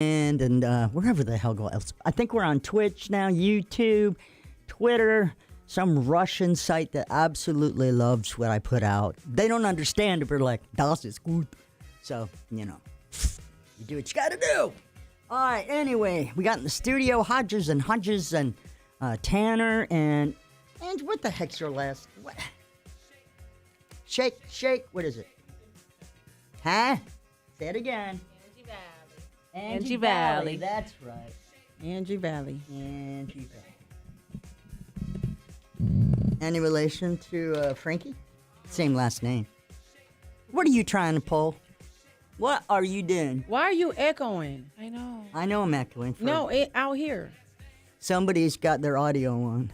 and wherever the hell else. I think we're on Twitch now, YouTube, Twitter, some Russian site that absolutely loves what I put out. They don't understand it, but they're like, das ist gut. So, you do what you gotta do. All right, anyway, we got in the studio Hodges and Tanner and what the heck's your last? What? Shake, what is it? Huh? Say it again. Angie Valley. That's right. Angie Valley. Angie Valley. Any relation to Frankie? Same last name. What are you trying to pull? What are you doing? Why are you echoing? I know. I know I'm echoing. Out here. Somebody's got their audio on.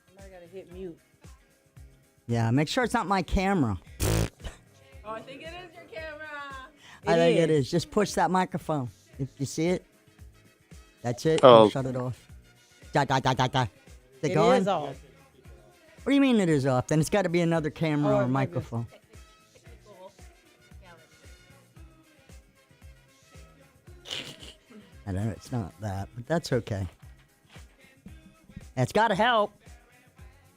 Somebody gotta hit mute. Yeah, make sure it's not my camera. Oh, I think it is your camera. I think it is. Just push that microphone. If you see it, that's it. Oh. Shut it off. Da. Is it It going? is off. What do you mean it is off? Then it's got to be another camera or it might be. microphone. I know it's not that, but that's okay. It's got to help.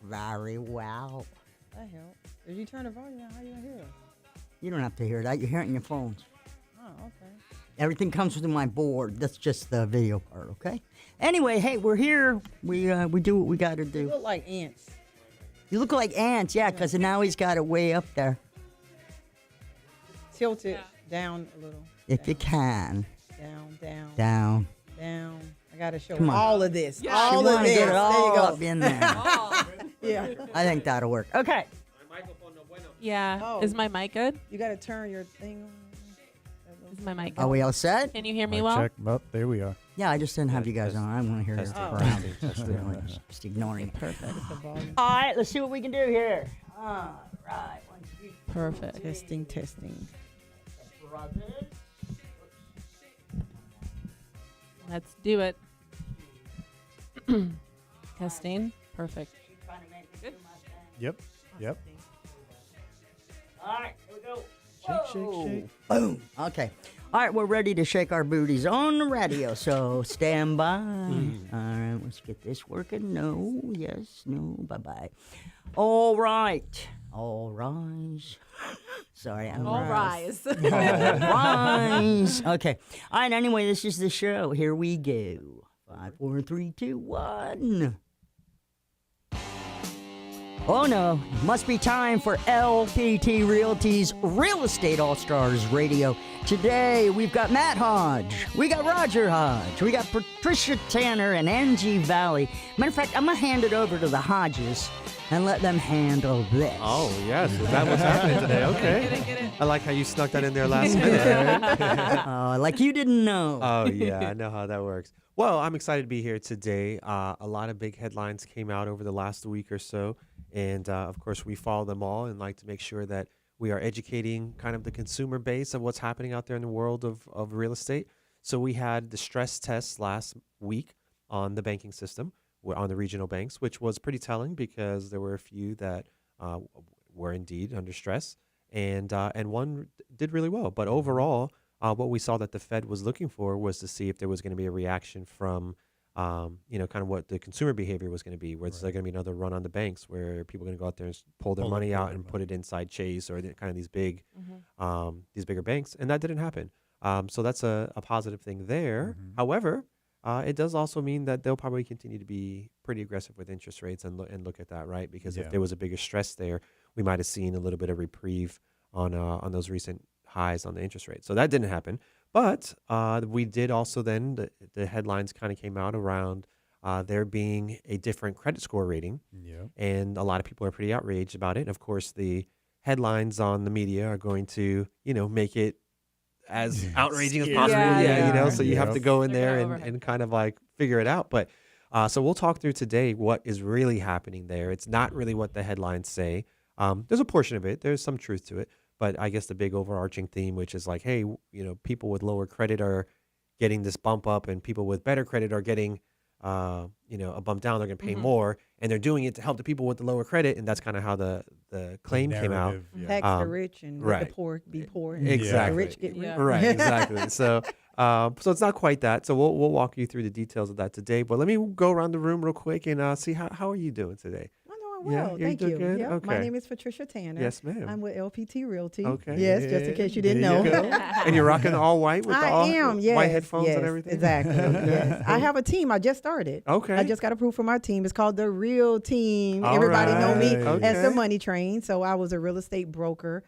Very well. That helped. If you turn the volume down, how you gonna hear it? You don't have to hear that. You hear it in your phones. Oh, okay. Everything comes with my board. That's just the video part, okay? Anyway, hey, we're here. We do what we got to You do. look like ants. You look like ants, yeah, because now he's got it way up there. Tilt it down a little. If you can. Down. Down. I gotta show Come on. all of this. Yeah. All You of wanna this. get it There all you go. up in there. Yeah. I think that'll work. Okay. Yeah. Oh. Is my mic good? You gotta turn your thing on. Is my mic good? Are we all set? Can you hear me Mic well? check. Oh, there we are. Yeah, I just didn't have you guys on. I want to hear this testing, crowd. testing, Really, testing. just ignoring me. Perfect. The volume. All right, let's see what we can do here. All right. 1, 2, 3, Perfect. Testing. brothers. Let's do it. Testing. Perfect. Good. Yep. All right, here we go. Shake. Boom. Okay. All right, we're ready to shake our booties on the radio, so stand by. All right, let's get this working. No, yes, no, bye-bye. All right. All rise. Sorry, I'm All rise. All rise. Okay. All right, anyway, this is the show. Here we go. 5, 4, 3, 2, 1. Oh no, must be time for LPT Realty's Real Estate All-Stars Radio. Today, we've got Matt Hodge, we got Roger Hodge, we got Patricia Tanner and Angie Valley. Matter of fact, I'm going to hand it over to the Hodges and let them handle this. Oh, yes. Is that what's happening today? Okay. I like how you snuck that in there last minute. Like you didn't know. Oh, yeah. I know how that works. Well, I'm excited to be here today. A lot of big headlines came out over the last week or so. And, of course, we follow them all and like to make sure that we are educating kind of the consumer base of what's happening out there in the world of real estate. So we had the stress test last week on the banking system, on the regional banks, which was pretty telling because there were a few that were indeed under stress, and one did really well. But overall, what we saw that the Fed was looking for was to see if there was going to be a reaction from kind of what the consumer behavior was going to be. Was there going to be another run on the banks where people are going to go out there and pull their money out and put it inside Chase or kind of these bigger banks? And that didn't happen. So that's a positive thing there. Mm-hmm. However, it does also mean that they'll probably continue to be pretty aggressive with interest rates and look at that, right? Because if there was a bigger stress there, we might have seen a little bit of reprieve on those recent highs on the interest rate. So that didn't happen. But we did also then, the headlines kind of came out around there being a different credit score rating. Yeah. And a lot of people are pretty outraged about it. Of course, the headlines on the media are going to, make it as outraging as possible. Yeah. So you have to go in They're there gonna and kind of like figure it out. But so we'll talk through today what is really happening there. It's not really what the headlines say. There's a portion of it. There's some truth to it. But I guess the big overarching theme, which is like, hey, people with lower credit are getting this bump up and people with better credit are getting, a bump down. They're going to pay more. And they're doing it to help the people with the lower credit. And that's kind of how the claim came out. Yeah. Tax the rich and let right. the poor be poor. And Exactly. the rich get rich. Yeah. Right, exactly. So So it's not quite that. So we'll walk you through the details of that today. But let me go around the room real quick and see how are you doing today? I'm doing Yeah, well. you're Thank doing you. good? Yep. My Okay. name is Patricia Tanner. Yes, ma'am. I'm with LPT Realty. Okay. Yes, just in case you didn't There know. you go. And you're rocking all white with the I all am, yes. white headphones yes, and everything? Exactly. yes. I have a team. I just started. Okay. I just got approved for my team. It's called the Real Team. All Everybody know me right. as the Okay. Money Train. So I was a real estate broker,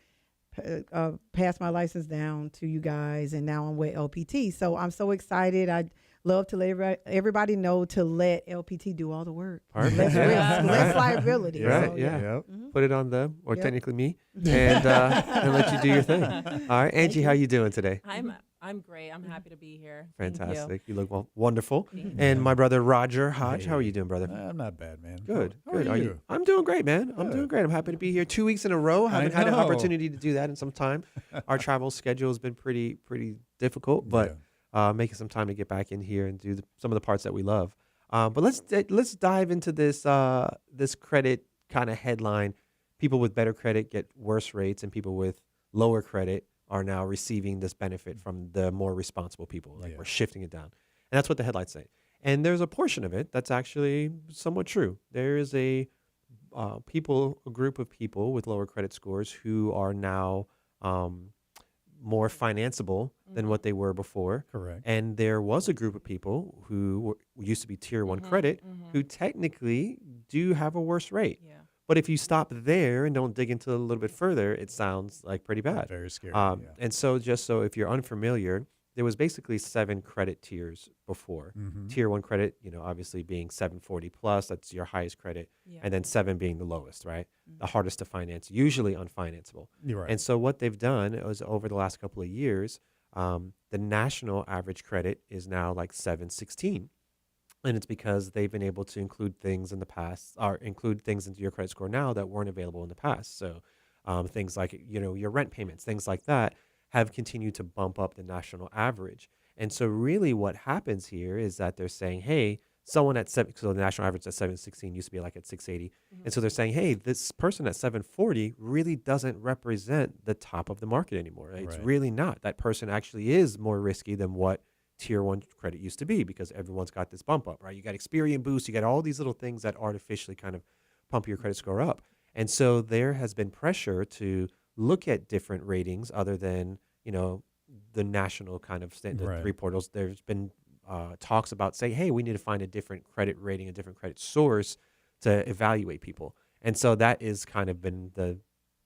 passed my license down to you guys, and now I'm with LPT. So I'm so excited. I love to let everybody know to let LPT do all the work. Perfect. Less Yeah. risk, less liability. Yeah. Right, So, yeah. Yep. Put it on them, or Yep. technically me, and let you do your thing. All right, Angie, how you doing today? I'm great. I'm happy to be here. Thank you. Fantastic. You look wonderful. Thank And my brother Roger Hodge, how are Hey. you doing, brother? I'm not bad, man. Good, How good. Are you? I'm doing great, man. I'm doing Good. great. I'm happy to be here 2 weeks in a row. I Haven't had an know. opportunity to do that in some time. Our travel schedule has been pretty difficult, but making some time to get back in here and do some of the parts that we love. But let's dive into this this credit kind of headline. People with better credit get worse rates, and people with lower credit are now receiving this benefit from the more responsible people. Like Yeah. we're shifting it down, and that's what the headlines say. And there's a portion of it that's actually somewhat true. There is a group of people with lower credit scores who are now more financeable than what they were before. Correct. And there was a group of people who used to be tier one credit who technically do have a worse rate. Yeah. But if you stop there and don't dig into it a little bit further, it sounds like pretty bad. Very scary. And so just so if you're unfamiliar, there was basically 7 credit tiers before. Mhm. Tier 1 credit, obviously being 740 plus, that's your highest credit, Yeah. and then 7 being the lowest, right? The hardest to finance, usually unfinanceable. You're right. And so what they've done is over the last couple of years, the national average credit is now like 716. And it's because they've been able to include things in the past, or include things into your credit score now that weren't available in the past. So things like, your rent payments, things like that have continued to bump up the national average. And so really what happens here is that they're saying, hey, someone at so the national average at 716 used to be like at 680. And so they're saying, hey, this person at 740 really doesn't represent the top of the market anymore. It's Right. really not. That person actually is more risky than what tier 1 credit used to be, because everyone's got this bump up, right? You got Experian Boost, you got all these little things that artificially kind of pump your credit score up. And so there has been pressure to look at different ratings other than, the national kind of the Right. 3 portals. There's been talks about saying, hey, we need to find a different credit rating, a different credit source to evaluate people. And so that is kind of been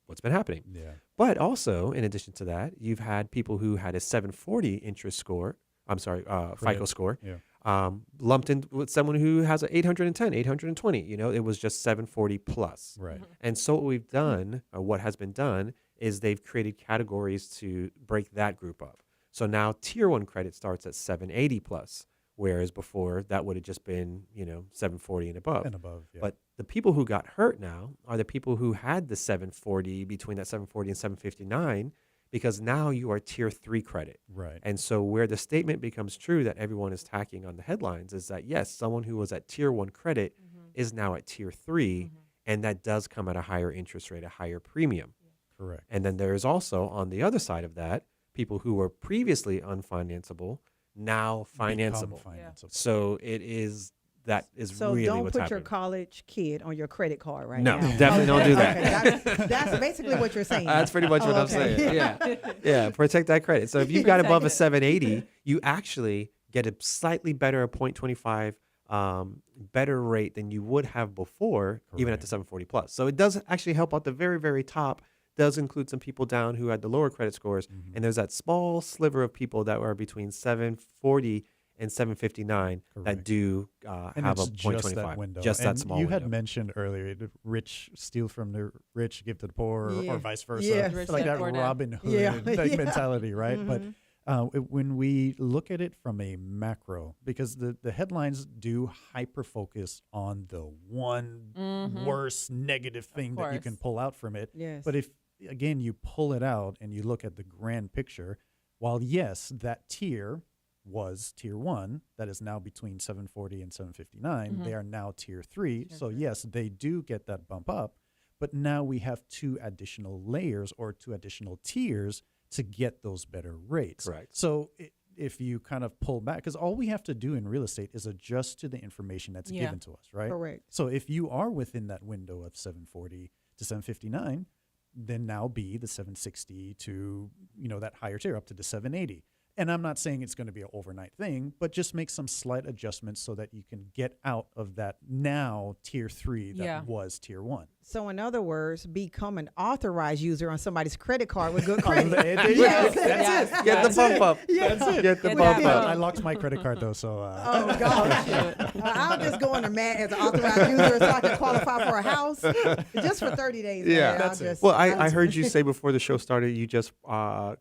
what's been happening. Yeah. But also, in addition to that, you've had people who had a 740 FICO Credit. score, Yeah. lumped in with someone who has an 810, 820. It was just 740 plus. Right. And so what we've done, or what has been done, is they've created categories to break that group up. So now tier 1 credit starts at 780 plus, whereas before that would have just been, 740 and above. And above. Yeah. But the people who got hurt now are the people who had the 740, between that 740 and 759, because now you are tier 3 credit. right. And so where the statement becomes true that everyone is tacking on the headlines is that, yes, someone who was at tier 1 credit is now at tier 3, and that does come at a higher interest rate, a higher premium. Correct. And then there is also, on the other side of that, people who were previously unfinanceable, now financeable. Become financeable. So that is So really don't what's put happening. your college kid on your credit card right No, now. definitely don't do that. Okay, that's basically what you're saying. That's pretty much what Oh, I'm okay. saying. Yeah. Protect that credit. So if you've got above a Protect it. 780, you actually get a slightly better, a 0.25 better rate than you would have before, even at the Correct. 740 plus. So it does actually help out the very, very top. Does include some people down who had the lower credit scores. And there's that small sliver of people that were between 740 and 759 that Correct. do And have a it's just 0.25. that window. Just that And small you window. had mentioned earlier, the rich steal from the rich, give to the poor, Yeah. or vice versa. Yes. Rich Like get that poor down. Robin Hood Yeah. like Yeah. mentality, right? Mhm. But when we look at it from a macro, because the headlines do hyper focus on the one worst negative thing that you can course. pull out from it. Yes. But if, again, you pull it out and you look at the grand picture, while yes, that tier was tier 1, that is now between 740 and 759, they are now tier 3. So yes, they do get that bump up, but now we have 2 additional layers or 2 additional tiers to get those better rates. Correct. So if you kind of pull back, because all we have to do in real estate is adjust to the information that's Yeah. given to us, right? Correct. So if you are within that window of 740 to 759, then now be the 760 to, that higher tier up to the 780. And I'm not saying it's going to be an overnight thing, but just make some slight adjustments so that you can get out of that now tier 3 that Yeah. was tier 1. So in other words, become an authorized user on somebody's credit card with good credit. There you Yes, go. that's Yes. it. Get the bump up. That's it. Get the Get bump that up. I locked my credit card though, so Oh gosh. I'll just go on the mat as an authorized user so I can qualify for a house just for 30 days. Yeah. man. That's I'll it. just- Well, I heard you say before the show started, you just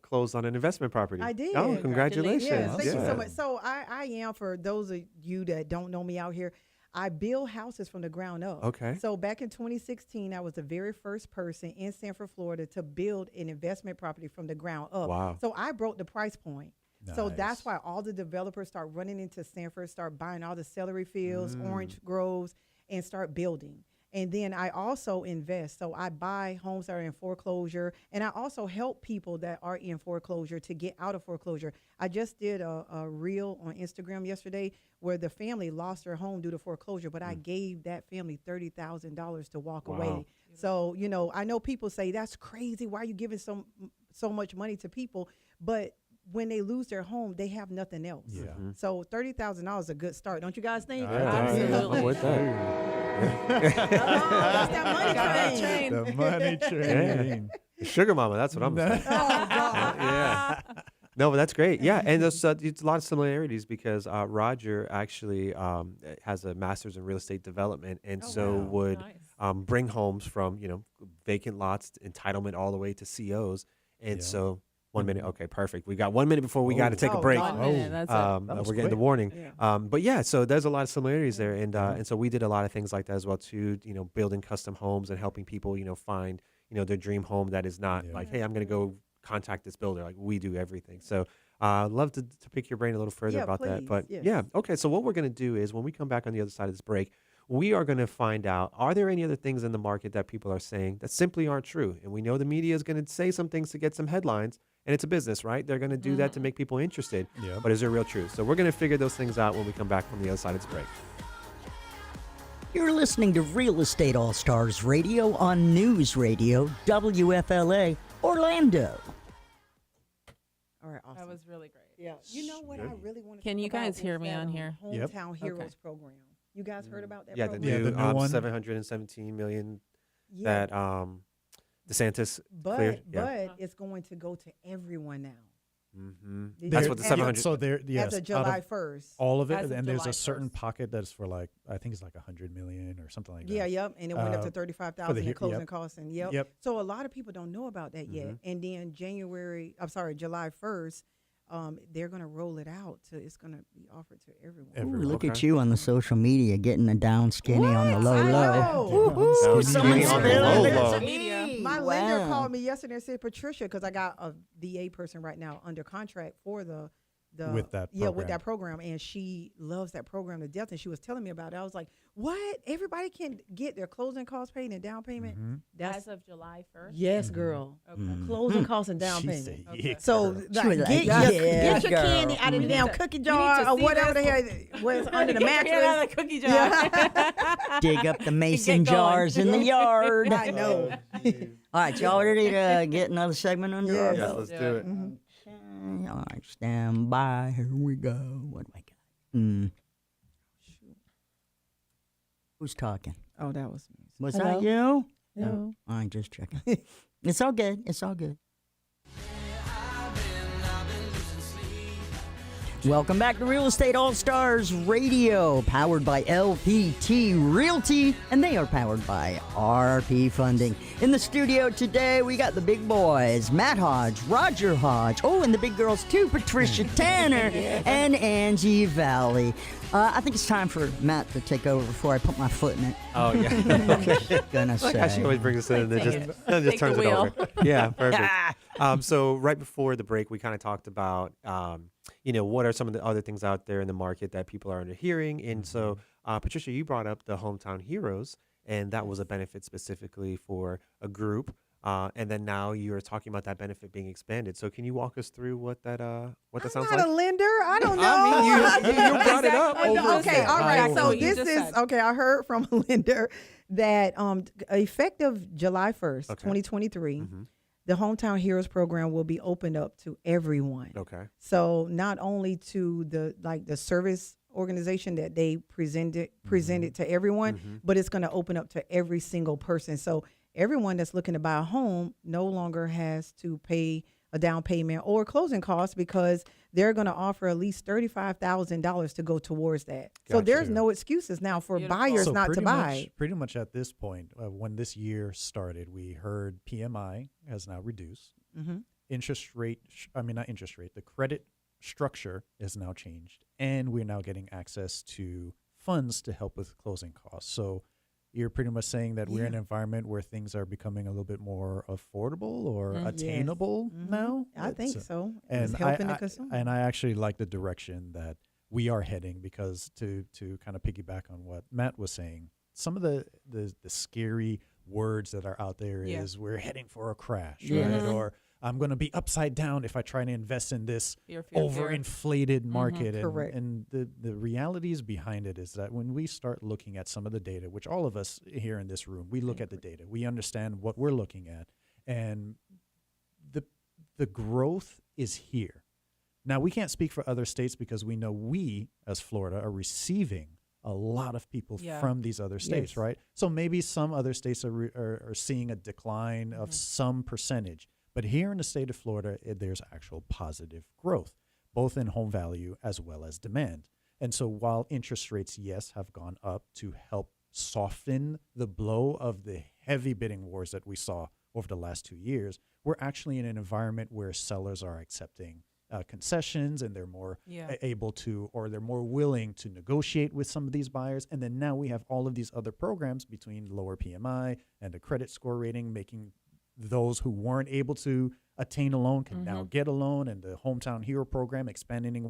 closed on an investment property. I did. Oh, congratulations. Yes, thank you so Yeah. much. So I am, for those of you that don't know me out here, I build houses from the ground up. Okay. So back in 2016, I was the very first person in Sanford, Florida to build an investment property from the ground up. Wow. So I broke the price point. So that's Nice. why all the developers start running into Sanford, start buying all the celery fields, orange groves, and start building. And then I also invest. So I buy homes that are in foreclosure, and I also help people that are in foreclosure to get out of foreclosure. I just did a reel on Instagram yesterday where the family lost their home due to foreclosure, but I gave that family $30,000 to walk Wow. away. So, I know people say, that's crazy. Why are you giving so much money to people? But when they lose their home, they have nothing else. Yeah. So $30,000 is a good start, don't you guys think? Absolutely. I'm with that. That's that money That train. train. The money train. Sugar mama, that's what I'm saying. Oh God. Yeah. No, but that's great. Yeah, and there's it's a lot of similarities because Roger actually has a master's in real estate development, and Oh, so wow. would Nice. bring homes from vacant lots, entitlement all the way to COs. And Yeah. so 1 minute, okay, perfect. We got 1 minute before we got to take a Oh, break. God. 1 minute. That's it. That was We're getting the quick. warning. Yeah. But yeah, so there's a lot of similarities there, and so we did a lot of things like that as well too. Building custom homes and helping people find their dream home that is not Yeah. like, hey, I'm gonna go contact this builder. Like we do everything. So I'd love to pick your brain a little further Yeah, about that. please, But yes. yeah, okay. So what we're gonna do is when we come back on the other side of this break, we are going to find out, are there any other things in the market that people are saying that simply aren't true? And we know the media is going to say some things to get some headlines, and it's a business, right? They're going to do that to make people interested. Yeah. But is there real truth? So we're going to figure those things out when we come back from the other side of this break. You're listening to Real Estate All Stars Radio on News Radio, WFLA, Orlando. All right, awesome. That was really great. Yeah. You know what I really want to Can talk you guys about hear is me that, on here? Yep. Hometown Okay. Heroes program. You guys heard about that Yeah, the program? Yeah, new, the new one. 717 million Yeah, that DeSantis but cleared. Yeah. but it's going to go to everyone now. hmm Did That's you- what the as- 700. So there, yes, As of out July of 1st. all of it, As of and there's July a certain 1st. pocket that's for like I think it's like 100 million or something like Yeah, that. yep. And it went up Uh, to 35,000 in yep. closing costs. And yep. Yep. So a lot of people don't know about that yet. Mhm. And then July 1st, they're going to roll it out. It's going to be offered to everyone. Ooh, Everyone. look at Okay. you on the social media getting a down skinny on the What? low I low. know. Woo-hoo. Down Someone skinny on the spilled low it. low. Social media. My lender Wow. called me yesterday and said, Patricia, because I got a VA person right now under contract for the With that with program. that program, and she loves that program to death. And she was telling me about it. I was like, "What? Everybody can get their closing costs paid and down payment? Mhm. That's As of July 1st? yes, girl. Okay. Mm. Closing costs and down She payment. said, Okay. yeah, So girl. like, She was get, like, your, "Yeah, get your girl." candy out of the We damn need to- cookie we need jar to or see whatever the this. hell where it's under the Get your hand out mattress. of the cookie jar. Dig up the mason going. jars in the yard. I know. All right, y'all ready to get another segment under our Yes. Yes, belt? let's Yeah. do it. Okay, all right, stand by. Here we go. What do I got? Who's talking? Oh, that was me. Was Hello? that you? No. All right, just checking. It's all good. It's all good. Welcome back to Real Estate All Stars Radio, powered by LPT Realty, and they are powered by RP Funding. In the studio today, we got the big boys, Matt Hodge, Roger Hodge, oh, and the big girls too, Patricia Tanner and Angie Valley. I think it's time for Matt to take over before I put my foot in it. Oh, yeah. Gonna Like how she say. always brings us in and then Take just, it. then just Take the turns it wheel. over. Yeah, perfect. So right before the break, we kind of talked about, what are some of the other things out there in the market that people are underhearing. And so, Patricia, you brought up the Hometown Heroes, and that was a benefit specifically for a group And then now you're talking about that benefit being expanded. So can you walk us through what that I'm sounds not like? a lender. I don't know. I mean, you brought it up. Exactly. Over Okay, all right. Exactly So what you this just is said. okay. I heard from a lender that effective July 1st, Okay. 2023, Mhm. the Hometown Heroes program will be opened up to everyone. Okay. So not only to the service organization that they presented to everyone, Mhm. but it's going to open up to every single person. So everyone that's looking to buy a home no longer has to pay a down payment or closing costs because they're going to offer at least $35,000 to go towards that. So there's Gotcha. no excuses now for Beautiful. buyers So not to pretty buy. much, pretty much at this point, when this year started, we heard PMI has now reduced. Mhm. Interest rate, not interest rate, the credit structure is now changed. And we're now getting access to funds to help with closing costs. So you're pretty much saying that we're in an environment where things are becoming a little bit more affordable or Mhm. attainable Mhm. now. I think It's, so. and It's helping I, the consumer. and I actually like the direction that we are heading because to kind of piggyback on what Matt was saying, some of the scary words that are out there is Yeah. we're heading for a crash, Yes. right? Or I'm going to be upside down if I try to invest in this Fear, fear, fear. overinflated market. Correct. And the realities behind it is that when we start looking at some of the data, which all of us here in this room, we look at the data, we understand what we're looking at, and the growth is here. Now, we can't speak for other states because we know we, as Florida, are receiving a lot of people Yeah. from these other states, Yes. right? So maybe some other states are seeing a decline of some percentage. But here in the state of Florida, there's actual positive growth, both in home value as well as demand. And so while interest rates, yes, have gone up to help soften the blow of the heavy bidding wars that we saw over the last 2 years, we're actually in an environment where sellers are accepting concessions and they're more Yeah. able to, or they're more willing to negotiate with some of these buyers. And then now we have all of these other programs between lower PMI and the credit score rating, making those who weren't able to attain a loan can now get a loan, and the Hometown Hero program expanding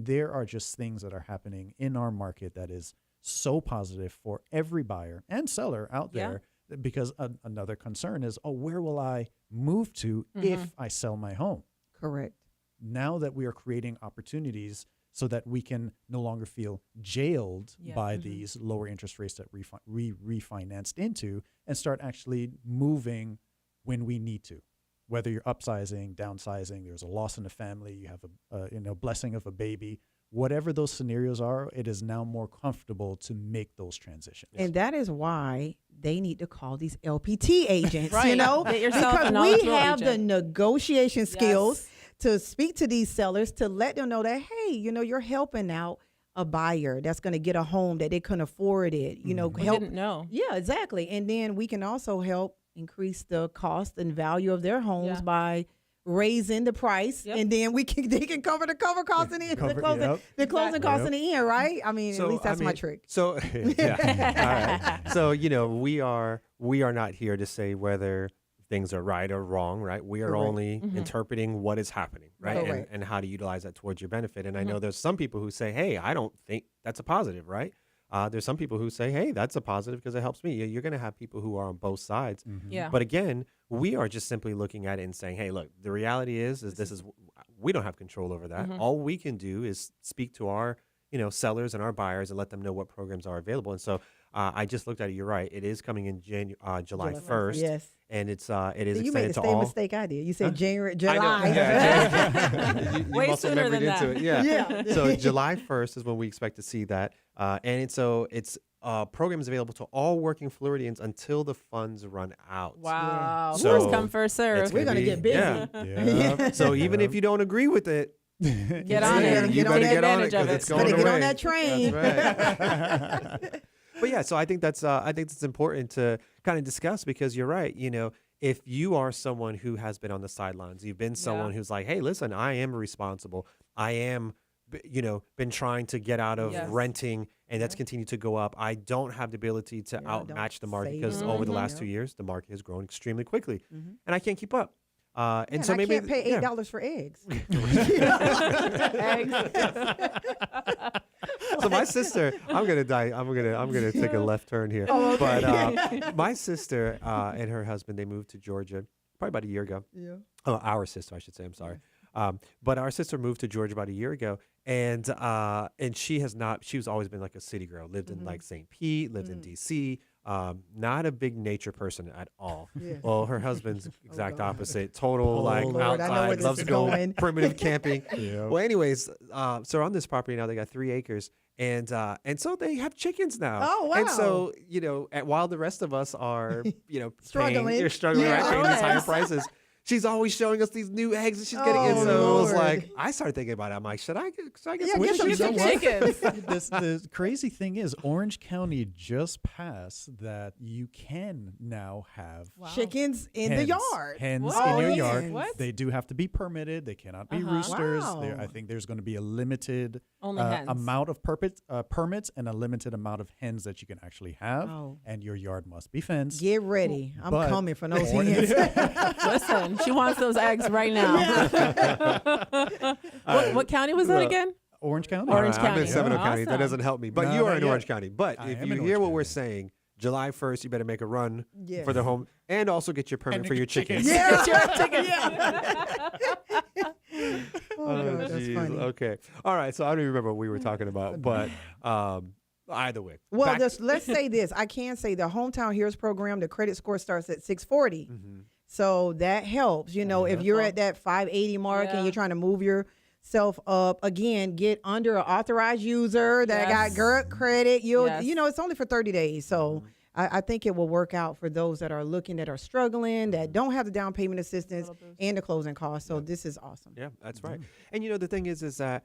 there are just things that are happening in our market that is so positive for every buyer and seller out Yeah. there, because another concern is, where will I move to if I sell my home? Correct. Now that we are creating opportunities so that we can no longer feel jailed Yeah. by these lower interest rates that we refinanced into, and start actually moving when we need to. Whether you're upsizing, downsizing, there's a loss in the family, you have a blessing of a baby, whatever those scenarios are, it is now more comfortable to make those transitions. And that is why they need to call these LPT agents, Right. you know, Get yourself a because we knowledgeable have the agent. negotiation skills Yes. to speak to these sellers to let them know that, hey, you're helping out a buyer that's going to get a home that they couldn't afford it, We help. didn't know. Yeah, exactly. And then we can also help increase the cost and value of their homes Yeah. by raising the price, Yep. and then they can cover the cover costs in the end, Cover- the closing, yep. the closing Exactly. costs in the end, right? I mean, at least that's my mean, trick. So yeah. All right. So we are not here to say whether things are right or wrong, right? We are Correct. only interpreting what is happening, right? And, Correct. and how to utilize that towards your benefit. And I know there's some people who say, hey, I don't think that's a positive, right? There's some people who say, hey, that's a positive because it helps me. You're going to have people who are on both sides. Yeah. But again, we are just simply looking at it and saying, hey, look, the reality is we don't have control over that. All we can do is speak to our, sellers and our buyers and let them know what programs are available. And so I just looked at it. You're right. It is coming in July 1st. Yes. And it is You made extended the to same all. mistake I did. You said January, I know. July. Yeah. You Way muscle sooner memory than into that. it. Yeah. Yeah. So July 1st is when we expect to see that. It's programs available to all working Floridians until the funds run out. Wow. So First come, first serve. It's We're gonna be- get busy. Yeah. Yeah. So even if you don't agree with it, Get on Yeah, it. you get on better that get on it advantage of because it. it's going Better get on away. that train. That's right. But yeah, so I think it's important to kind of discuss, because you're right. If you are someone who has been on the sidelines, you've been someone who's like, hey, listen, I am responsible. I am, been trying to get out of Yes. renting, and that's continued to go up. I don't have the ability to Yeah, outmatch the don't market save because it. over the Mhm. last Yep. 2 years, the market has grown extremely quickly, Mhm. and I can't keep up. Yeah, And so I maybe can't pay yeah. $8 for eggs. So my sister, I'm gonna die. I'm gonna take a left turn here. Oh, okay. But my sister and her husband, they moved to Georgia probably about a year ago. Yeah. Oh, our sister, I should say. I'm sorry. But our sister moved to Georgia about a year ago, and she has not. She's always been like a city girl. Lived in like St. Pete. Lived in D.C. Not a big nature person at all. Yeah. Well, her husband's exact God. opposite. Total like Lord, I know where outside, this loves is to go going. primitive camping. Yeah. Well, anyways, so on this property now they got 3 acres, and so they have chickens now. Oh, And wow. so while the rest of us are Struggling. they're struggling Yeah. right, paying these higher Yes. prices. She's always showing us these new eggs that she's getting. And Oh, so it was Lord. like, I started thinking about it. I'm like, should I get Yeah, some get some chickens? Get some chickens. chickens. The crazy thing is, Orange County just passed that you can now have Wow. chickens in the hens. yard. Hens What? in your Oh, yard. hens. What? They do have to be permitted. They cannot be Uh-huh. roosters. Wow. I think there's going to be a limited Only hens. amount of permits and a limited amount of hens that you can actually have. Oh. And your yard must be fenced. Get ready. I'm But- coming for those Orange- hens. Listen, she wants those eggs right now. What county was that Look, again? Orange County. Orange I'm in County. Seminole County. That Awesome. doesn't help me. But No, you are not in yet. Orange County. But I if am you in hear Orange what we're County. saying, July 1st, you better make a run Yes. for the home and also get your permit And for your chickens. Yeah. Chicken. Oh, God, that's geez. funny. Okay. All right. So I don't even remember what we were talking about, but either way. Well, back- let's say this. I can say the Hometown Heroes program, the credit score starts at 640. Mhm. So that helps. You know, if you're at that 580 mark Yeah. and you're trying to move yourself up, again, get under an authorized user that Yes. got good credit. Yes. You know, it's only for 30 days. So I think it will work out for those that are looking, that are struggling, that don't have the down payment assistance and the closing costs. So this is awesome. Yeah, that's right. And the thing is that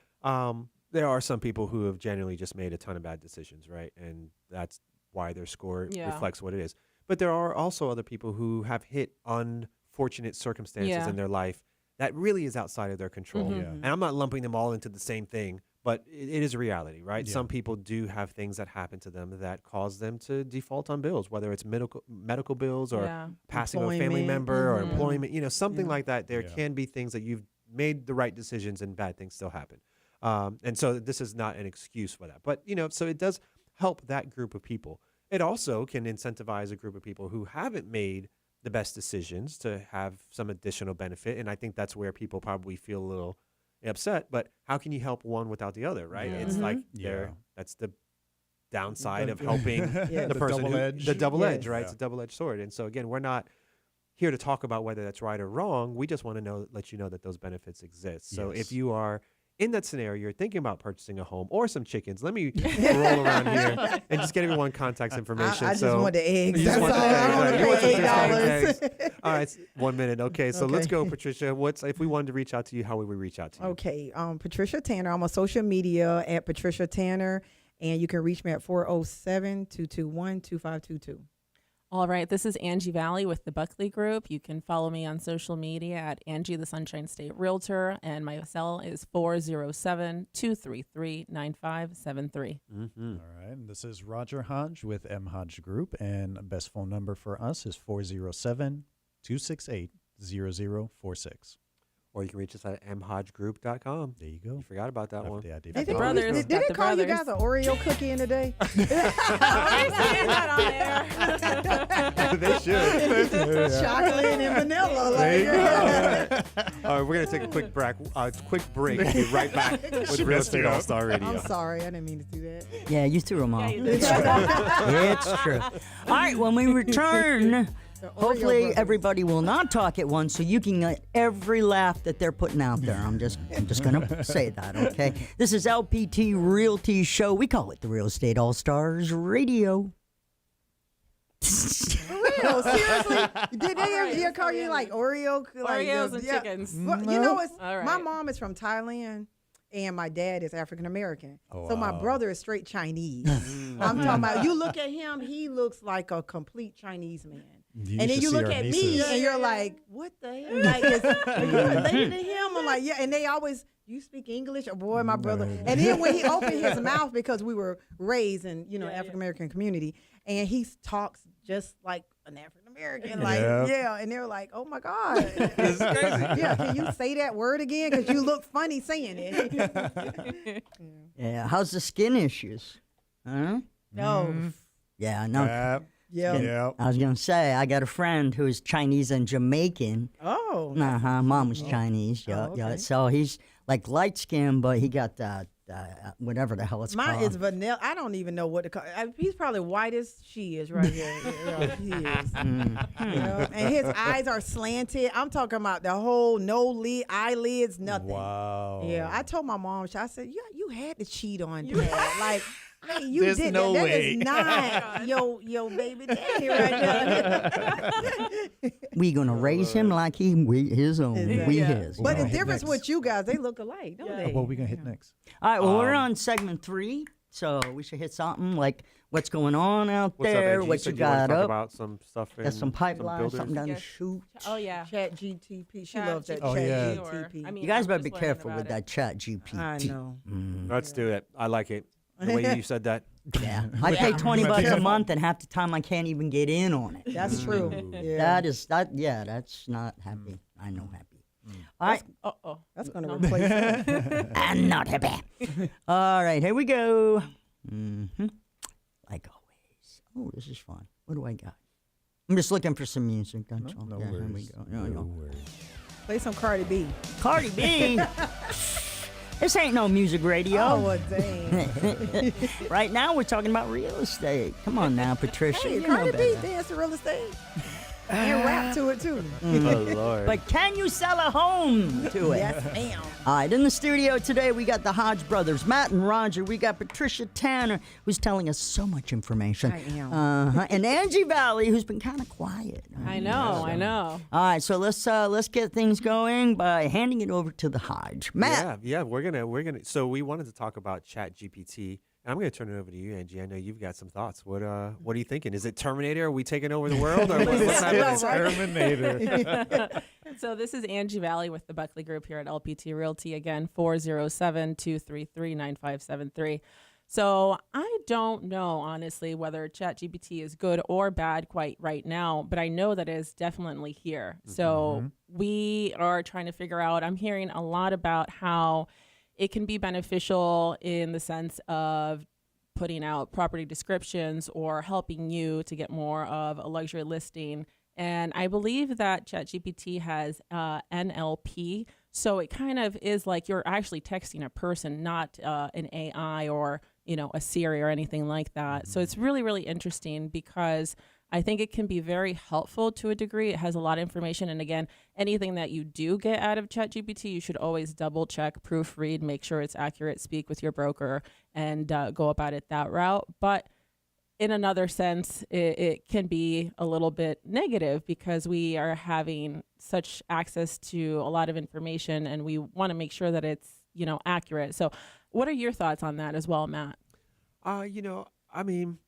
there are some people who have genuinely just made a ton of bad decisions, right? And that's why their score Yeah. reflects what it is. But there are also other people who have hit unfortunate circumstances Yeah. in their life that really is outside of their control. Mhm. Yeah. And I'm not lumping them all into the same thing, but it is a reality, right? Yeah. Some people do have things that happen to them that cause them to default on bills, whether it's medical bills or Yeah. passing of a family Employment. member or Mhm. employment, something Yeah. like that. There Yeah. can be things that you've made the right decisions and bad things still happen. And so this is not an excuse for that. But, so it does help that group of people. It also can incentivize a group of people who haven't made the best decisions to have some additional benefit. And I think that's where people probably feel a little upset. But how can you help one without the other, right? Yeah. It's like Yeah. that's the downside The- of helping Yeah. the person double edge. the double edge, Yes. right? Yeah. It's a double edged sword. And so again, we're not here to talk about whether that's right or wrong. We just want to let you know that those benefits exist. So Yes. if you are in that scenario, you're thinking about purchasing a home or some chickens, let me roll around here and just get everyone contacts information. I just so want the eggs. you just That's want all. the I eggs, don't right? want You to want pay some $8. All right, 1 minute. Okay, so let's Okay. go, Patricia. If we wanted to reach out to you, how would we reach out to you? Okay, Patricia Tanner. I'm on social media at Patricia Tanner, and you can reach me at 407-221-2522. All right, this is Angie Valley with the Buckley Group. You can follow me on social media at Angie the Sunshine State Realtor, and my cell is 407-233-9573. Mm-hmm. All right. And this is Roger Hodge with M. Hodge Group. And best phone number for us is 407-268-0046. Or you can reach us at mhodgegroup.com. There you go. You forgot about that one. Yeah, I did. Got the forget. brothers. Did Got they the call you brothers. guys an Oreo cookie in the day? They should. Chocolate and vanilla. There you All right, we're gonna take a quick break. We'll be right back with Real Estate All Star Radio. I'm sorry, I didn't mean to do that. Yeah, you threw them off. you did. It's true. It's true. All right, when we return, The Oreo hopefully brothers. everybody will not talk at once, so you can get every laugh that they're putting out there. I'm just gonna say that, okay? This is LPT Realty Show. We call it the Real Estate All Stars Radio. For real, seriously. Did they ever call you like Oreo? Like, Oreos and yeah. chickens. Well, you know, it's, All my right. mom is from Thailand. And my dad is African American. Oh, So my wow. brother is straight Chinese. I'm talking about, you look at him, he looks like a complete Chinese man. You And then should you see look our at me nieces. and you're like, what the hell? Like, are you related to him? I'm like, yeah. And they always, you speak English? Or boy, my brother. And then when he opened his mouth, because we were raised in, African American community, and he talks just like an African American. American. Like, Yep. yeah. And they were like, oh my God. This is crazy. Yeah, can you say that word again? Because you look funny saying it. Yeah. How's the skin issues? Huh? No. Yeah, I know. Yeah. Yeah. I was gonna say I got a friend who's Chinese and Jamaican. Oh. Mom was Chinese. Yeah, yeah. okay. So he's like light skinned, but he got whatever the hell it's Mine called. is vanilla. I don't even know what to call. He's probably white as she is right here. Yeah, he is. Yeah. And his eyes are slanted. I'm talking about the whole no lid, eyelids, nothing. Wow. Yeah, I told my mom. I said, "Yeah, you had to cheat on Dad. Like, hey, you There's did no that. way. That is not yo baby daddy right there." We gonna raise him like we his own. Exactly. We Yeah. his. But the Hit difference next. with you guys, they look alike, don't they? What are we gonna hit next? All right. Well, we're on segment 3, so we should hit something like what's going on out What's there, up, Angie? what said you you wanna got talk up. about some stuff. Got some pipeline, builders? something down the Yes. chute. Oh yeah. Chat GTP. She Chat loves that Oh, Chat yeah. GTP. I mean, You guys I'm better just be learning careful about with it. that Chat GPT. I know. Let's do it. I like it. The way you said that. Yeah, I pay $20 a Careful. month, and half the time I can't even get in on it. That's true. Yeah. That's not happy. I know happy. All right, Oh. That's going to No. replace her. I'm not happy. All right, here we go. Like always. Oh, this is fun. What do I got? I'm just looking for some music. That's all. No Yeah, here we worries. go. Here we go. worries. Play some Cardi B. Cardi B. This ain't no music radio. Oh, well, dang. Right now, we're talking about real estate. Come on now, Patricia. Hey, you know Cardi B better. dance to real estate. And rap to it, too. Oh Lord. But can you sell a home to it? Yes, ma'am. All right, in the studio today, we got the Hodge brothers, Matt and Roger. We got Patricia Tanner, who's telling us so much information. I am. And Angie Valley, who's been kind of quiet. I know. I know. All right, so let's get things going by handing it over to the Hodge. Matt. Yeah, we're gonna. So we wanted to talk about Chat GPT. And I'm gonna turn it over to you, Angie. I know you've got some thoughts. What are you thinking? Is it Terminator? Are we taking over the world? Or what's happening? Terminator. So this is Angie Valley with the Buckley Group here at LPT Realty. Again, 407-233-9573. So I don't know, honestly, whether ChatGPT is good or bad quite right now, but I know that it is definitely here. So we are trying to figure out, I'm hearing a lot about how it can be beneficial in the sense of putting out property descriptions or helping you to get more of a luxury listing. And I believe that ChatGPT has NLP. So it kind of is like you're actually texting a person, not an AI or, a Siri or anything like that. So it's really, really interesting because I think it can be very helpful to a degree. It has a lot of information. And again, anything that you do get out of ChatGPT, you should always double check, proofread, make sure it's accurate, speak with your broker, and go about it that route. But in another sense, it can be a little bit negative because we are having such access to a lot of information and we want to make sure that it's, accurate. So what are your thoughts on that as well, Matt? I mean,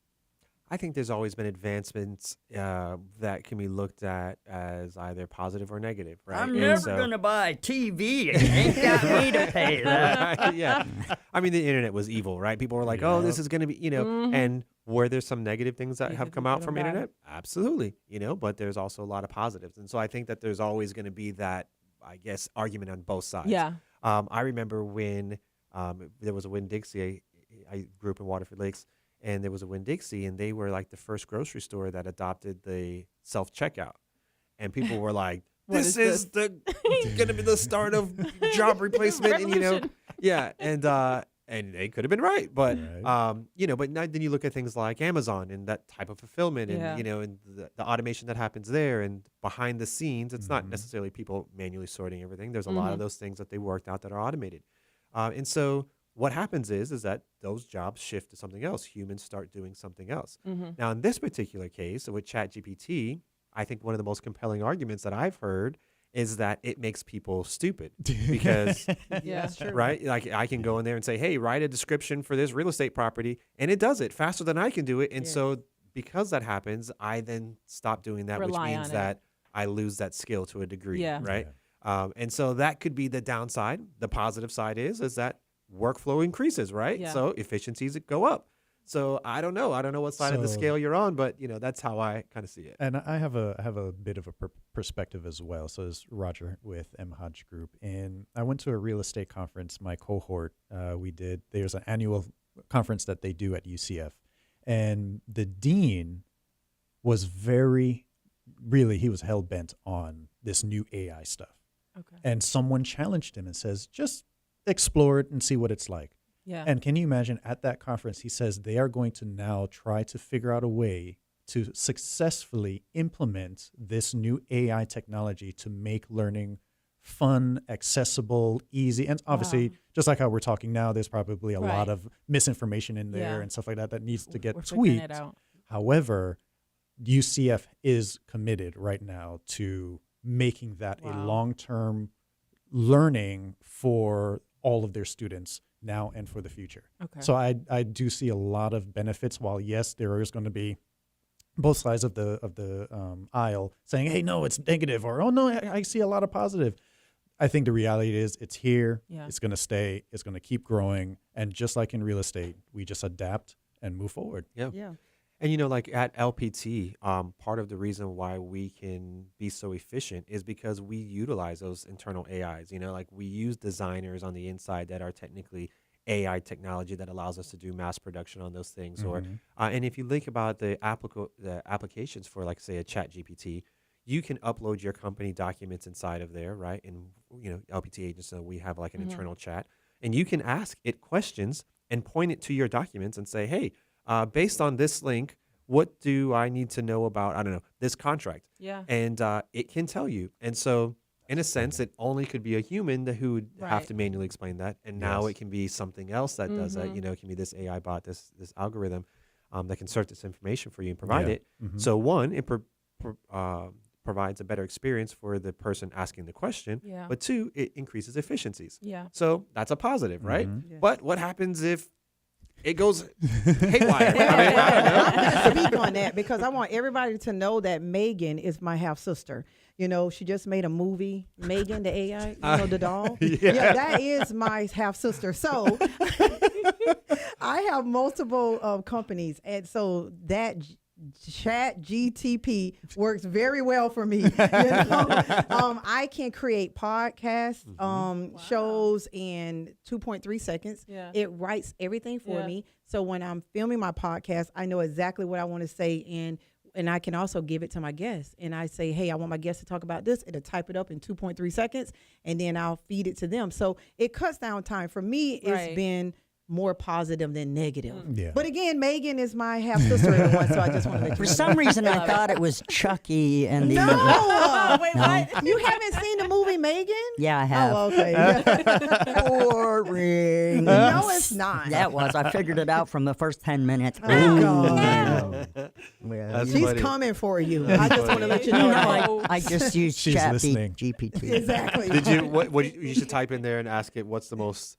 I think there's always been advancements that can be looked at as either positive or negative, right? I'm And never so- going to buy a TV. You ain't got me to pay that. Yeah. I mean, the internet was evil, right? People were like, oh, this is going to be, and were there some negative things that have come out from Good and internet? Absolutely. But there's also a lot of positives. And so I think that there's always going to be that, I guess, argument on both sides. Yeah. I remember when there was a Winn-Dixie. I grew up in Waterford Lakes, and there was a Winn-Dixie, and they were like the first grocery store that adopted the self-checkout. And people were like, this is going to be the start of job replacement. And, Revolution. yeah. And they could have been right. But, Right. but now, then you look at things like Amazon and that type of fulfillment and, Yeah. and the automation that happens there and behind the scenes, it's not necessarily people manually sorting everything. There's a lot of those things that they worked out that are automated. And so what happens is that those jobs shift to something else. Humans start doing something else. Now, in this particular case with ChatGPT, I think one of the most compelling arguments that I've heard is that it makes people stupid because, Yeah. That's true. right? Like I can go in there and say, hey, write a description for this real estate property, and it does it faster than I can do it. And so because that happens, I then stop doing that, which Rely means on it. that I lose that skill to a degree, Yeah. right? And so that could be the downside. The positive side is that workflow increases, right? Yeah. So efficiencies go up. So I don't know. I don't know what side of the So- scale you're on, but that's how I kind of see it. And I have a bit of a perspective as well. So is Roger with M Hodge Group, and I went to a real estate conference. My cohort, there's an annual conference that they do at UCF, and the dean was he was hell bent on this new AI stuff. Okay. And someone challenged him and says, just explore it and see what it's like. Yeah. And can you imagine at that conference, he says they are going to now try to figure out a way to successfully implement this new AI technology to make learning fun, accessible, easy. And obviously, Wow. just like how we're talking now, there's probably a lot Right. of misinformation in there Yeah. and stuff like that needs to get We're figuring it tweaked. out. However, UCF is committed right now to making that a Wow. long-term learning for all of their students now and for the future. Okay. So I do see a lot of benefits. While yes, there is going to be both sides of the aisle saying, "Hey, no, it's negative," or "Oh no, I see a lot of positive." I think the reality is it's here. Yeah. It's going to stay. It's going to keep growing. And just like in real estate, we just adapt and move forward. Yeah. Yeah. And like at LPT, part of the reason why we can be so efficient is because we utilize those internal AIs. Like we use designers on the inside that are technically AI technology that allows us to do mass production on those things. Or and if you think about the applications for, like, say, a Chat GPT, you can upload your company documents inside of there, right? And LPT agents, so we have like an internal chat, and you can ask it questions and point it to your documents and say, hey, based on this link, what do I need to know about, I don't know, this contract? Yeah. And it can tell you. And so, in a sense, it only could be a human who would have Right. to manually explain that. And now Yes. it can be something else that does that. It can be this AI bot, this algorithm that can search this information for you and provide Yeah. it. So, one, it provides a better experience for the person asking the question. Yeah. But two, it increases efficiencies. Yeah. So that's a positive, right? Yeah. But what happens if it goes haywire? Well, I don't know. I'm going to speak on that because I want everybody to know that Megan is my half sister. She just made a movie, Megan the AI, the doll. Yeah. That is my half sister. So I have multiple companies, and so that Chat GTP works very well for me. I can create podcasts, shows in 2.3 seconds. Yeah. It writes everything for Yeah. me. So when I'm filming my podcast, I know exactly what I want to say, and I can also give it to my guests. And I say, hey, I want my guests to talk about this. It'll type it up in 2.3 seconds, and then I'll feed it to them. So it cuts down time. For me, it's Right. been more positive than negative. Yeah. But again, Megan is my half sister in one, so I just want to let you For know. some reason, I thought it was Chucky and the. No, Wait, what? you haven't seen the movie Megan? Yeah, I have. Oh, okay. Boring. No, it's not. That was. I figured it out from the first 10 minutes. Oh, God. Well, That's She's funny. coming for you. I just want to let you know. you know, that. No. I just used She's Chat listening. GPT. Exactly. Did you? What you should type in there and ask it what's the most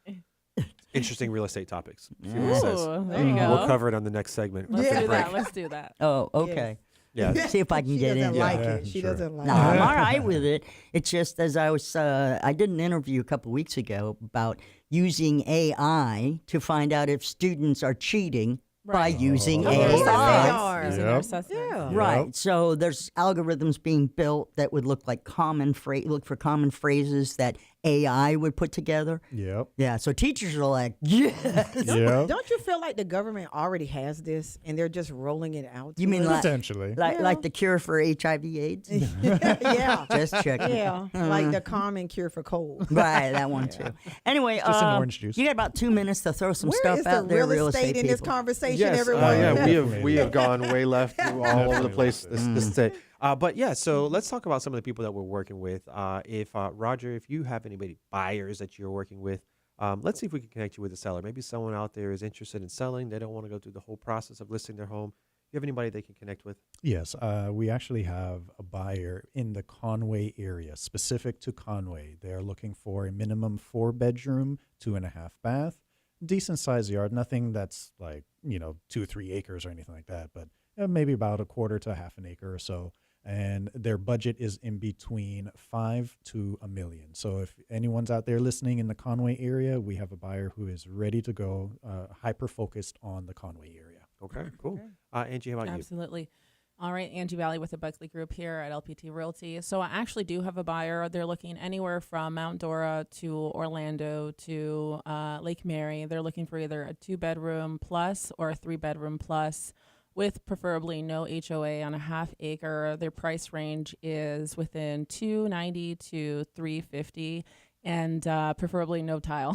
interesting real estate topics. See what it says. Ooh, there you go. We'll cover it on the next segment. Let's Yeah. do Break. that. Let's do that. Oh, okay. Yeah. See if I can She get doesn't in. like Yeah, it. She sure. doesn't like No, it. I'm all right with it. It's just as I did an interview a couple weeks ago about using AI to find out if students are cheating by Right. using Of course they AI. are. Using Yep. our assessment. Yeah. Right. So there's algorithms being built that would look like look for common phrases that AI would put together. Yep. Yeah. So teachers are like, yes. Yep. Don't you feel like the government already has this and they're just rolling it out? You to mean us? like Potentially. Yeah. like the cure for HIV/AIDS? yeah. Just checking. Yeah. Like the common cure for cold. Right, that one too. Anyway, Just an orange juice. you got about 2 minutes to throw some Where stuff is the out there. real estate in this people. conversation, Yes, everyone? yeah, we have gone way left all over the Definitely place left this day. But yeah, so let's talk about some of the people that we're working with. If Roger, if you have anybody buyers that you're working with, let's see if we can connect you with a seller. Maybe someone out there is interested in selling. They don't want to go through the whole process of listing their home. You have anybody they can connect with? Yes, we actually have a buyer in the Conway area, specific to Conway. They're looking for a minimum 4-bedroom, 2.5 bath, decent sized yard. Nothing that's like 2 or 3 acres or anything like that, but maybe about a quarter to half an acre or so. And their budget is in between $5 to $1 million. So if anyone's out there listening in the Conway area, we have a buyer who is ready to go, hyper focused on the Conway area. Okay, cool. Angie, how about you? Absolutely. All right, Angie Valley with the Buckley Group here at LPT Realty. So I actually do have a buyer. They're looking anywhere from Mount Dora to Orlando to Lake Mary. They're looking for either a 2-bedroom plus or a 3-bedroom plus, with preferably no HOA on a half acre. Their price range is within $290 to $350. And preferably no tile.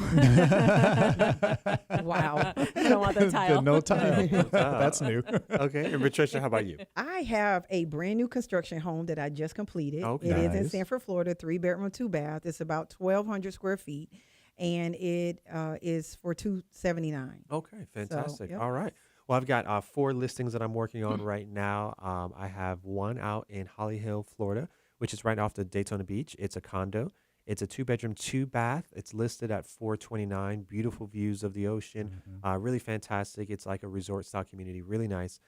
Wow. I don't want the tile. No tile. That's new. Okay, and Patricia, how about you? I have a brand new construction home that I just completed. Okay. It is in Nice. Sanford, Florida, 3-bedroom, 2-bath. It's about 1,200 square feet, and it is for $279. Okay, fantastic. yep. All right. Well, I've got 4 listings that I'm working on right now. I have one out in Holly Hill, Florida, which is right off the Daytona Beach. It's a condo. It's a 2-bedroom, 2-bath. It's listed at $429. Beautiful views of the ocean. Really fantastic. It's like a resort style community. Really nice.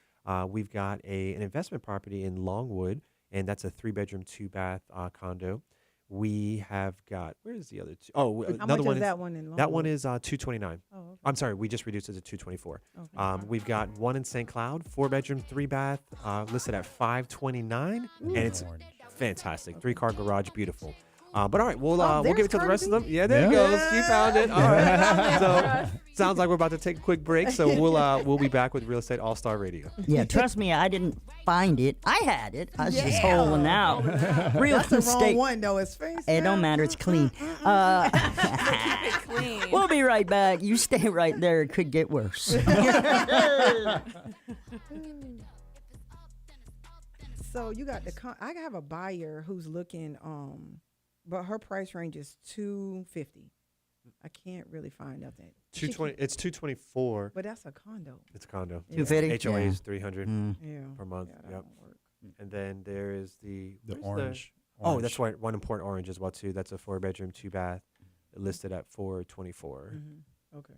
We've got an investment property in Longwood, and that's a 3-bedroom, 2-bath condo. We have got, where's the other two? Oh, How another much one is is that one in that one Longwood? is $229. Oh, okay. I'm sorry, we just reduced it to $224. Okay. We've got one in St. Cloud, 4-bedroom, 3-bath, listed at $529, and it's Orange. fantastic. 3-car garage, beautiful. But all right, we'll Oh, give it there's to the rest of them. Cardi. Yeah, there it Yeah. goes. You found it. All right. So sounds like we're about to take a quick break. So we'll be back with Real Estate All Star Radio. Yeah, trust me, I didn't find it. I had it. I was just Yeah. holding out. Real That's the wrong estate. one, though. It's face. It don't matter. It's clean. Clean. We'll be right back. You stay right there. It could get worse. So you got I have a buyer who's looking, but her price range is $250. I can't really find nothing. 220. It's 224. But that's a condo. It's a condo. Yeah. $250? HOA Yeah. is 300 Mm. Yeah. per month. Yeah, that Yep. won't work. And then there is the where's Orange. Oh, that's right. One important orange as well too. That's a 4-bedroom, 2-bath, listed at $424. Mm-hmm. Okay.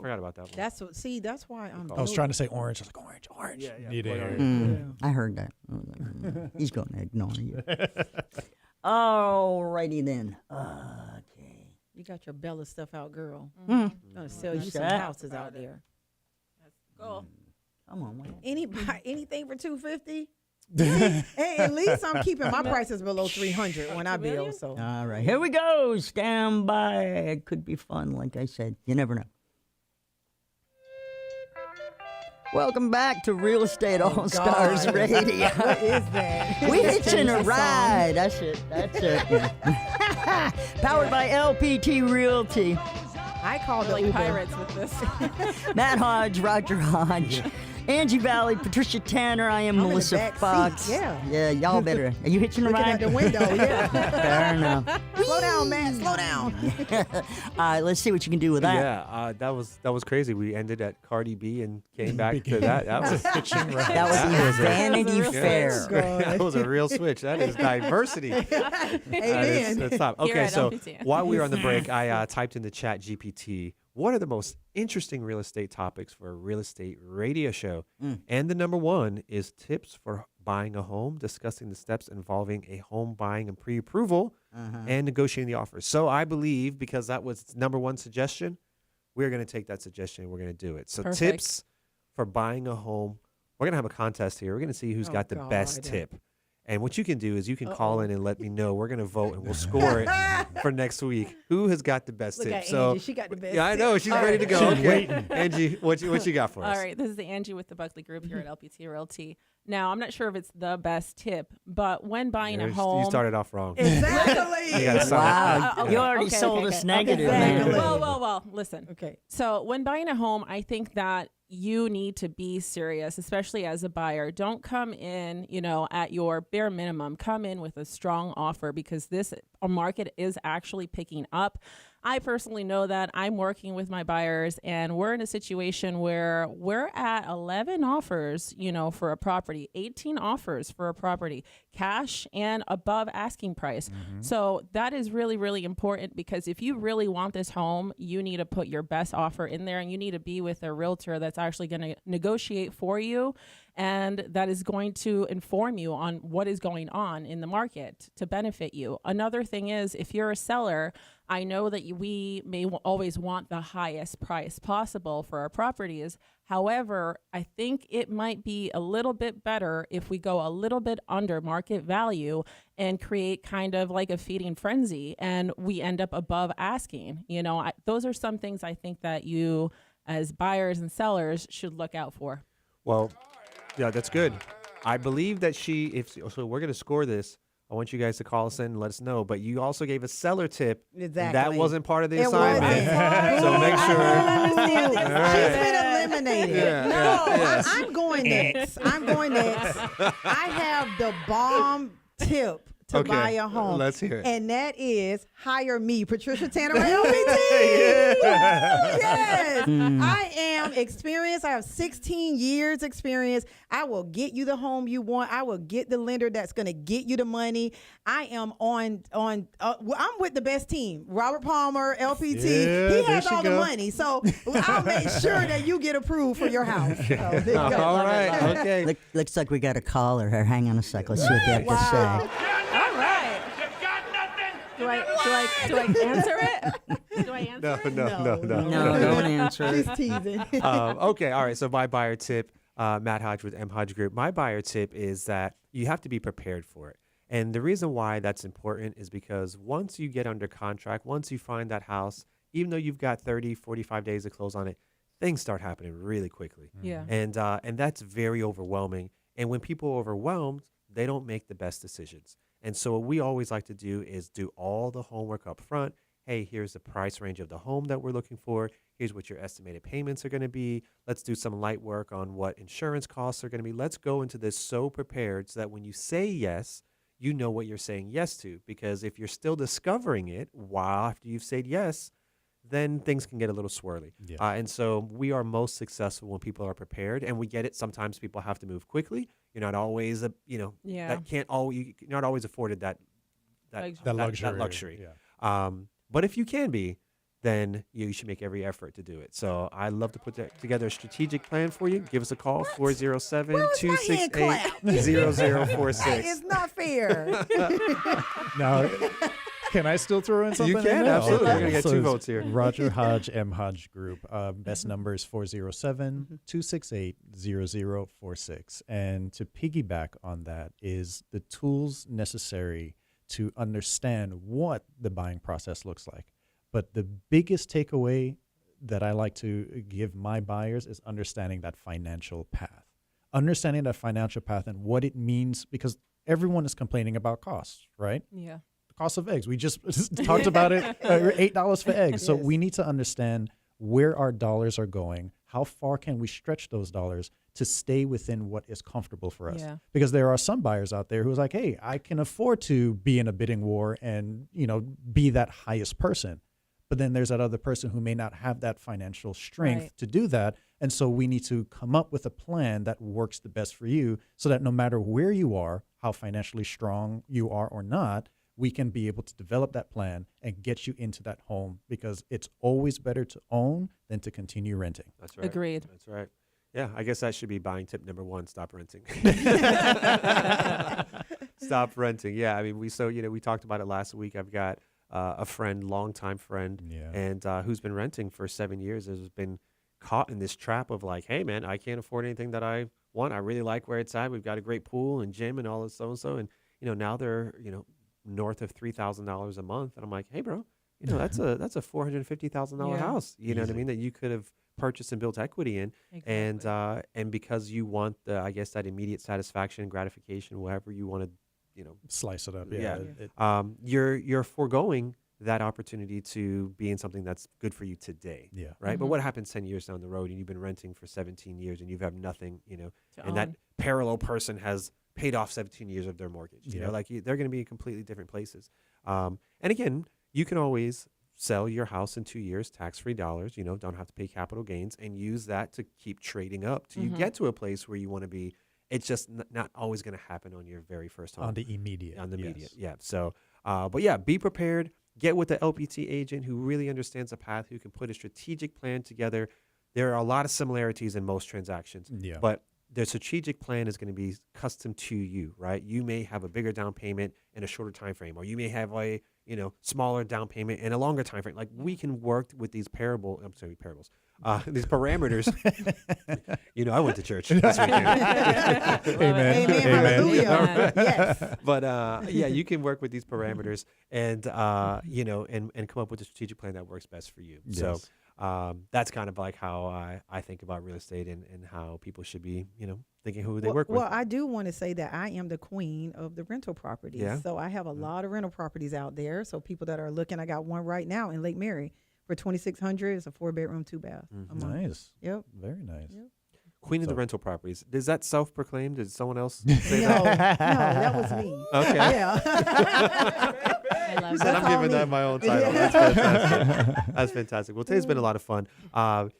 Forgot about that one. That's what. See, that's why I'm. I was trying to say orange. I was like, orange. Yeah, yeah. Need Boy, air. orange. Mm, I heard that. I was like, he's going to ignore you. Alrighty then. Okay. You got your Bella stuff out, girl. Mm. Gonna sell you some Okay. houses out there. Go. Come on, man. Anything for $250? Hey, at least I'm keeping my prices below $300 when I build. So All right, here we go. Stand by. It could be fun, like I said. You never know. Welcome back to Real Estate All Stars God. Radio. what is that? We hitching a ride. That's it. That's it. Powered by LPT Realty. I called We're the like Uber. pirates with this. Matt Hodge, Roger Hodge, Angie Valley, Patricia Tanner. I am I'm in the Melissa back seat, Fox. yeah. Yeah, y'all better. Are you hitching a Looking ride? at the window. Yeah. Fair enough. Slow down, man. Slow down. All right, let's see what you can do with that. Yeah, that was crazy. We ended at Cardi B and came back to that. That was Hitching ride. That was the was a- Vanity that was a real Fair. switch. that was a real switch. That is diversity. Amen. That's top. Here Okay, at so LPT. while we were on the break, I typed into Chat GPT, what are the most interesting real estate topics for a real estate radio show? And the number one is tips for buying a home, discussing the steps involving a home buying and pre-approval and negotiating the offers. So I believe because that was number one suggestion, we're going to take that suggestion and we're going to do it. So Perfect. tips for buying a home. We're going to have a contest here. We're going to see who's Oh, got the best God. tip. And what you can do is you can call in and let me know. We're going to vote and we'll score it for next week. Who has got the best Look tip? at So Angie. She got the best. yeah, I know. She's ready to go. She's Okay. waiting. Angie, what you got for us? All right, this is the Angie with the Buckley Group here at LPT Realty. Now, I'm not sure if it's the best tip, but when buying a home, You started off wrong. Exactly. You gotta start. Wow, you already sold us negative, Exactly. man. Well, listen. Okay. So when buying a home, I think that you need to be serious, especially as a buyer. Don't come in, at your bare minimum. Come in with a strong offer because this market is actually picking up. I personally know that I'm working with my buyers and we're in a situation where we're at 11 offers, for a property, 18 offers for a property, cash and above asking price. So that is really, really important because if you really want this home, you need to put your best offer in there and you need to be with a realtor that's actually going to negotiate for you and that is going to inform you on what is going on in the market to benefit you. Another thing is, if you're a seller, I know that we may always want the highest price possible for our properties. However, I think it might be a little bit better if we go a little bit under market value and create kind of like a feeding frenzy, and we end up above asking. Those are some things I think that you as buyers and sellers should look out for. Well, yeah, that's good. I believe that so we're going to score this. I want you guys to call us in and let us know. But you also gave a seller tip. Exactly. And that wasn't part of the It assignment. wasn't. So make I sure. don't understand this. All right. She's been eliminated. Yeah, No, yeah. I'm going next. I have the bomb tip to Okay, buy a home. let's hear it. And that is hire me, Patricia Tanner, LPT. Yes. I am experienced. I have 16 years experience. I will get you the home you want. I will get the lender that's going to get you the money. I am I'm with the best team. Robert Palmer, LPT. Yeah, he has there she all the go. money. So I'll make sure that you get approved for your house. So there you go. All right. Okay. Looks like we got a caller here. Hang on a sec. Let's see what they have to Wow. say. All right. Do I answer it? Do I answer it? No. No, don't answer. She's teasing. Okay. All right. So my buyer tip, Matt Hodge with M Hodge Group. My buyer tip is that you have to be prepared for it. And the reason why that's important is because once you get under contract, once you find that house, even though you've got 30, 45 days to close on it, things start happening really quickly. Yeah. And that's very overwhelming. And when people are overwhelmed, they don't make the best decisions. And so what we always like to do is do all the homework up front. Hey, here's the price range of the home that we're looking for. Here's what your estimated payments are going to be. Let's do some light work on what insurance costs are going to be. Let's go into this so prepared so that when you say yes, you know what you're saying yes to. Because if you're still discovering it while after you've said yes, then things can get a little swirly. Yeah. And so we are most successful when people are prepared, and we get it. Sometimes people have to move quickly. You're not always, Yeah. that can't always, you're not always afforded that luxury. Yeah. But if you can be, then you should make every effort to do it. So I love to put together a strategic plan for you. Give us a call, 407-268-0046. It's not fair. Now, can I still throw in something? You can, in there? absolutely. We're gonna get So 2 it's votes here. Roger Hodge, M. Hodge Group. Best number is 407-268-0046. And to piggyback on that is the tools necessary to understand what the buying process looks like. But the biggest takeaway that I like to give my buyers is understanding that financial path. Understanding that financial path and what it means, because everyone is complaining about costs, right? Yeah. The cost of eggs. We just talked about it, $8 for eggs. So Yes. we need to understand where our dollars are going. How far can we stretch those dollars to stay within what is comfortable for us? Yeah. Because there are some buyers out there who's like, hey, I can afford to be in a bidding war and, be that highest person. But then there's that other person who may not have that financial strength Right. to do that. And so we need to come up with a plan that works the best for you so that no matter where you are, how financially strong you are or not, we can be able to develop that plan and get you into that home, because it's always better to own than to continue renting. That's right. Agreed. That's right. Yeah, I guess that should be buying tip number 1, stop renting. Stop renting. Yeah, I mean, we talked about it last week. I've got a friend, longtime friend, Yeah. and who's been renting for 7 years, has been caught in this trap of like, hey, man, I can't afford anything that I want. I really like where it's at. We've got a great pool and gym and all this so-and-so. And, now they're, north of $3,000 a month. And I'm like, hey, bro, that's a $450,000 Yeah. house. You know what I Easy. mean? That you could have purchased and built equity in. Exactly. And because you want that immediate satisfaction, gratification, whatever you want to, Slice it up. Yeah. Yeah. you're foregoing that opportunity to be in something that's good for you today. Yeah. Right. But Mhm. what happens 10 years down the road and you've been renting for 17 years and you've had nothing, To and that own. parallel person has paid off 17 years of their mortgage. Yeah. They're going to be in completely different places. And again, you can always sell your house in 2 years, tax-free dollars, don't have to pay capital gains, and use that to keep trading up till you Mhm. get to a place where you want to be. It's just not always going to happen on your very first home. On the immediate. On the yes. immediate, yeah. So, but yeah, be prepared. Get with the LPT agent who really understands the path, who can put a strategic plan together. There are a lot of similarities in most transactions, Yeah. but their strategic plan is going to be custom to you, right? You may have a bigger down payment in a shorter time frame, or you may have a smaller down payment in a longer time frame. Like we can work with these parables, these parameters. I went to church this weekend. Amen. Amen. Hallelujah. Yes. But you can work with these parameters and and come up with a strategic plan that works best for you. So that's kind of like how I think about real estate and how people should be, thinking who they work with. Well, I do want to say that I am the queen of the rental properties. Yeah. So I have a lot of rental properties out there. So people that are looking, I got one right now in Lake Mary for $2,600. It's a 4-bedroom, 2-bath. a month. Nice. Yep. Very nice. Yep. Queen of the So- rental properties. Is that self-proclaimed? Did someone else say No, that? that was me. Okay. Yeah. I love Said that. I'm all giving me. that my own title. Yeah. That's fantastic. That's fantastic. Well, today's been a lot of fun. And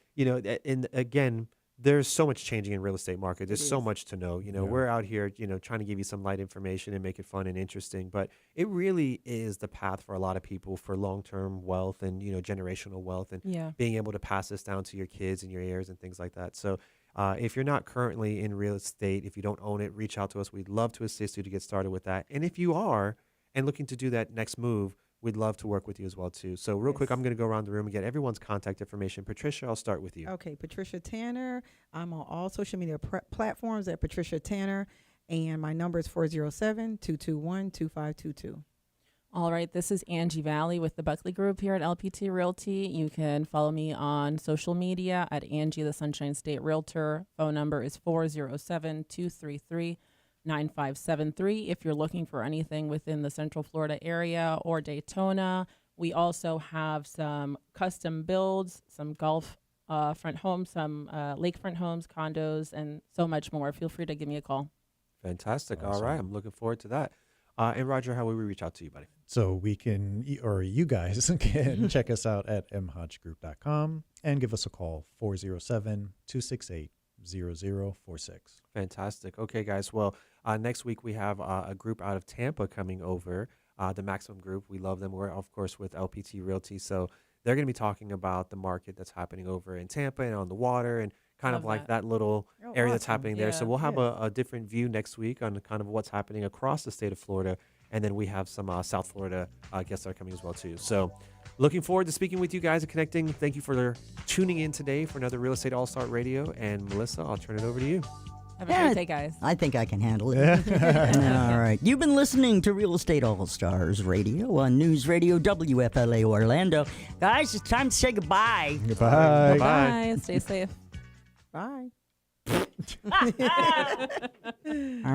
again, there's so much changing in real estate market. There's so is. much to know. Yeah. We're out here, trying to give you some light information and make it fun and interesting. But it really is the path for a lot of people for long-term wealth and generational wealth and Yeah. being able to pass this down to your kids and your heirs and things like that. So if you're not currently in real estate, if you don't own it, reach out to us. We'd love to assist you to get started with that. And if you are and looking to do that next move, we'd love to work with you as well too. So real quick, Yes. I'm going to go around the room and get everyone's contact information. Patricia, I'll start with you. Okay, Patricia Tanner. I'm on all social media platforms at Patricia Tanner, and my number is 407-221-2522. All right, this is Angie Valley with the Buckley Group here at LPT Realty. You can follow me on social media at Angie the Sunshine State Realtor. Phone number is 407-233-9573. If you're looking for anything within the Central Florida area or Daytona, we also have some custom builds, some golf front homes, some lakefront homes, condos, and so much more. Feel free to give me a call. Fantastic. All Awesome. right. I'm looking forward to that. And Roger, how will we reach out to you, buddy? So we can, or you guys can check us out at mhodgegroup.com and give us a call, 407-268-0046. Fantastic. Okay, guys. Well, next week we have a group out of Tampa coming over, the Maximum Group. We love them. We're, of course, with LPT Realty. So they're going to be talking about the market that's happening over in Tampa and on the water and kind Love of like that. that little Oh, area that's awesome. happening there. So Yeah. we'll have Yes. a different view next week on kind of what's happening across the state of Florida. And then we have some South Florida guests that are coming as well, too. So looking forward to speaking with you guys and connecting. Thank you for tuning in today for another Real Estate All-Star Radio. And Melissa, I'll turn it over to you. Have a Yeah, great day, guys. I think I can handle it. All right. You've been listening to Real Estate All Stars Radio on News Radio WFLA Orlando. Guys, it's time to say goodbye. Goodbye. Bye. Stay safe. Bye.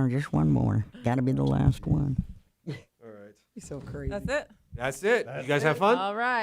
Just one more. Got to be the last one. All right. You're so crazy. That's it. That's it. You guys have fun? All right.